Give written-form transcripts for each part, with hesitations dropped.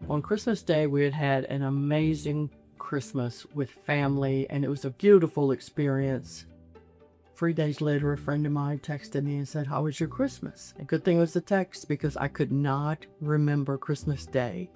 On Christmas Day, we had had an amazing Christmas with family, and it was a beautiful experience. 3 days later, a friend of mine texted me and said, "How was your Christmas?" And good thing it was a text, because I could not remember Christmas Day,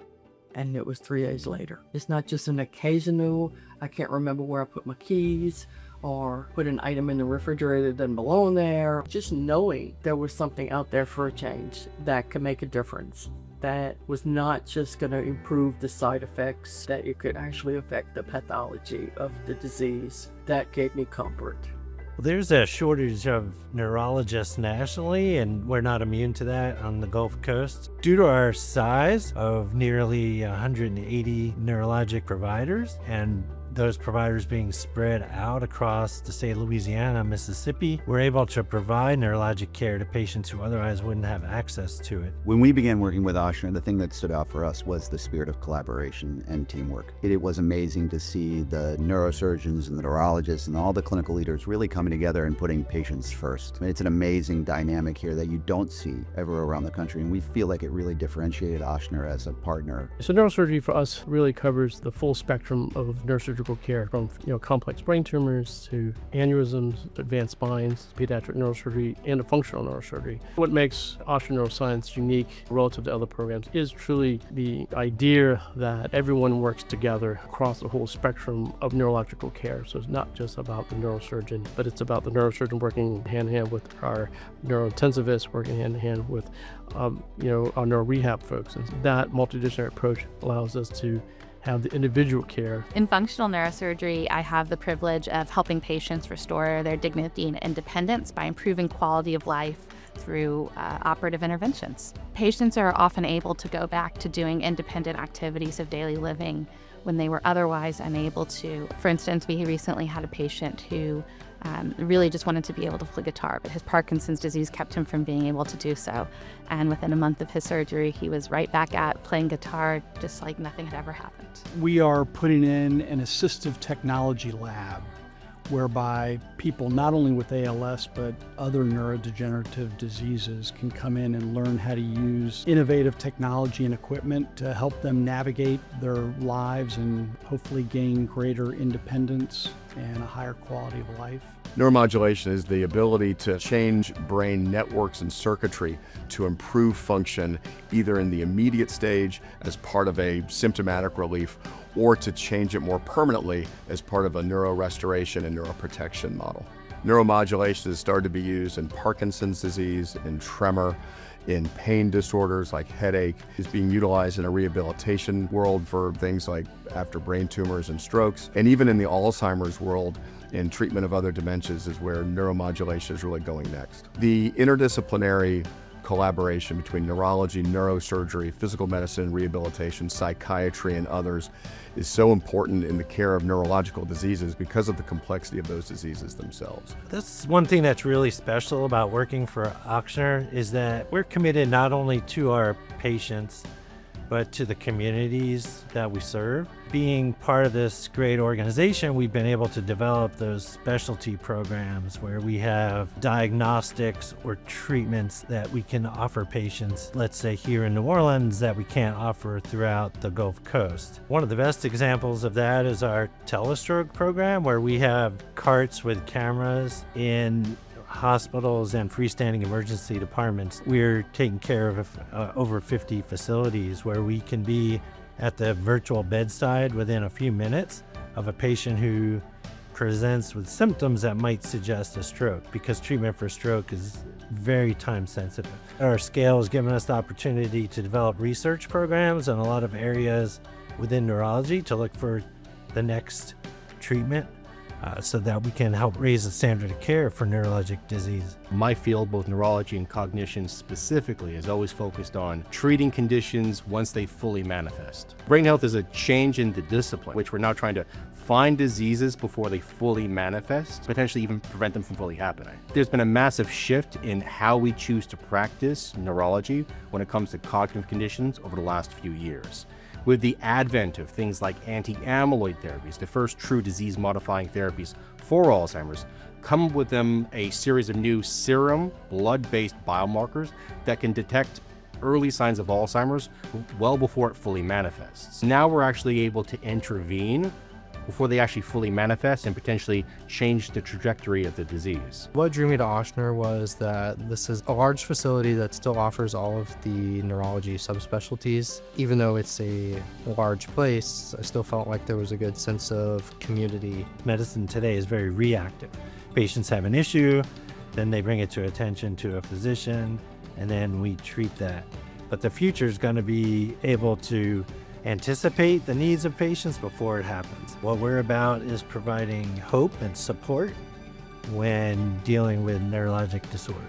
and it was 3 days later. It's not just an occasional, I can't remember where I put my keys, or put an item in the refrigerator that doesn't belong there. Just knowing there was something out there for a change that could make a difference. That was not just going to improve the side effects, that it could actually affect the pathology of the disease. That gave me comfort. Well, there's a shortage of neurologists nationally, and we're not immune to that on the Gulf Coast. Due to our size of nearly 180 neurologic providers, and those providers being spread out across the state of Louisiana and Mississippi, we're able to provide neurologic care to patients who otherwise wouldn't have access to it. When we began working with Ochsner, the thing that stood out for us was the spirit of collaboration and teamwork. It was amazing to see the neurosurgeons and the neurologists and all the clinical leaders really coming together and putting patients first. I mean, it's an amazing dynamic here that you don't see ever around the country, and we feel like it really differentiated Ochsner as a partner. So neurosurgery for us really covers the full spectrum of neurosurgical care, from complex brain tumors to aneurysms, advanced spines, pediatric neurosurgery, and a functional neurosurgery. What makes Ochsner Neuroscience unique relative to other programs is truly the idea that everyone works together across the whole spectrum of neurological care. So it's not just about the neurosurgeon, but it's about the neurosurgeon working hand in hand with our neurointensivists, working hand in hand with our neuro-rehab folks. And that multidisciplinary approach allows us to have the individual care. In functional neurosurgery, I have the privilege of helping patients restore their dignity and independence by improving quality of life through operative interventions. Patients are often able to go back to doing independent activities of daily living when they were otherwise unable to. For instance, we recently had a patient who really just wanted to be able to play guitar, but his Parkinson's disease kept him from being able to do so. And within a month of his surgery, he was right back at playing guitar, just like nothing had ever happened. We are putting in an assistive technology lab whereby people not only with ALS but other neurodegenerative diseases can come in and learn how to use innovative technology and equipment to help them navigate their lives and hopefully gain greater independence and a higher quality of life. Neuromodulation is the ability to change brain networks and circuitry to improve function, either in the immediate stage as part of a symptomatic relief, or to change it more permanently as part of a neurorestoration and neuroprotection model. Neuromodulation has started to be used in Parkinson's disease, in tremor, in pain disorders like headache. Is being utilized in a rehabilitation world for things like after brain tumors and strokes. And even in the Alzheimer's world, in treatment of other dementias, is where neuromodulation is really going next. The interdisciplinary collaboration between neurology, neurosurgery, physical medicine, rehabilitation, psychiatry, and others is so important in the care of neurological diseases because of the complexity of those diseases themselves. That's one thing that's really special about working for Ochsner, is that we're committed not only to our patients, but to the communities that we serve. Being part of this great organization, we've been able to develop those specialty programs where we have diagnostics or treatments that we can offer patients, let's say here in New Orleans, that we can't offer throughout the Gulf Coast. One of the best examples of that is our telestroke program, where we have carts with cameras in hospitals and freestanding emergency departments. We're taking care of over 50 facilities where we can be at the virtual bedside within a few minutes of a patient who presents with symptoms that might suggest a stroke, because treatment for stroke is very time sensitive. Our scale has given us the opportunity to develop research programs in a lot of areas within neurology to look for the next treatment, so that we can help raise the standard of care for neurologic disease. My field, both neurology and cognition specifically, is always focused on treating conditions once they fully manifest. Brain health is a change in the discipline, which we're now trying to find diseases before they fully manifest, potentially even prevent them from fully happening. There's been a massive shift in how we choose to practice neurology when it comes to cognitive conditions over the last few years. With the advent of things like anti-amyloid therapies, the first true disease-modifying therapies for Alzheimer's, come with them a series of new serum, blood-based biomarkers that can detect early signs of Alzheimer's well before it fully manifests. Now we're actually able to intervene before they actually fully manifest and potentially change the trajectory of the disease. What drew me to Ochsner was that this is a large facility that still offers all of the neurology subspecialties. Even though it's a large place, I still felt like there was a good sense of community. Medicine today is very reactive. Patients have an issue, then they bring it to attention to a physician, and then we treat that. But the future is going to be able to anticipate the needs of patients before it happens. What we're about is providing hope and support when dealing with neurologic disorder.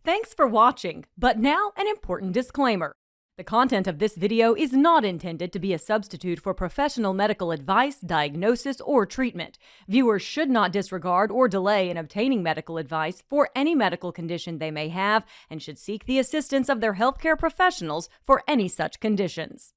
Thanks for watching, but now an important disclaimer. The content of this video is not intended to be a substitute for professional medical advice, diagnosis, or treatment. Viewers should not disregard or delay in obtaining medical advice for any medical condition they may have and should seek the assistance of their healthcare professionals for any such conditions.